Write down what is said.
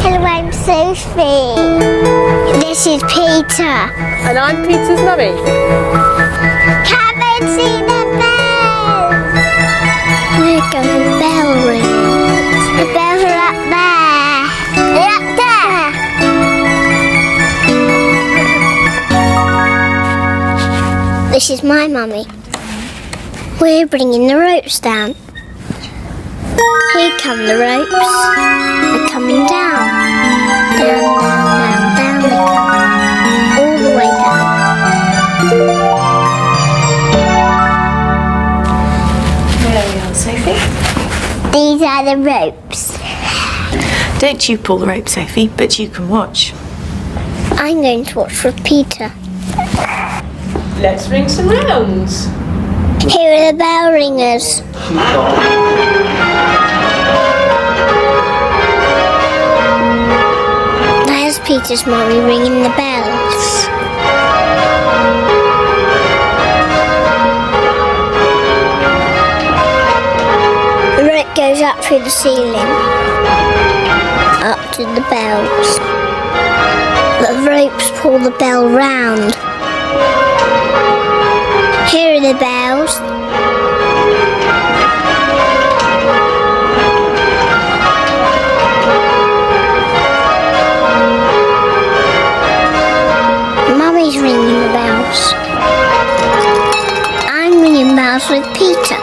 Hello, I'm Sophie. This is Peter. And I'm Peter's mummy. Come and see the bells. We're going to bell ring. The bells are up there. They're up there. This is my mummy. We're bringing the ropes down. Here come the ropes. They're coming down. Down, down, down, down they come. All the way down. There we are, Sophie. These are the ropes. Don't you pull the rope, Sophie, but you can watch. I'm going to watch with Peter. Let's ring some rounds. Here are the bell ringers. There's Peter's mummy ringing the bells. The rope goes up through the ceiling, up to the bells. The ropes pull the bell round. Here are the bells. Mummy's ringing the bells. I'm ringing bells with Peter.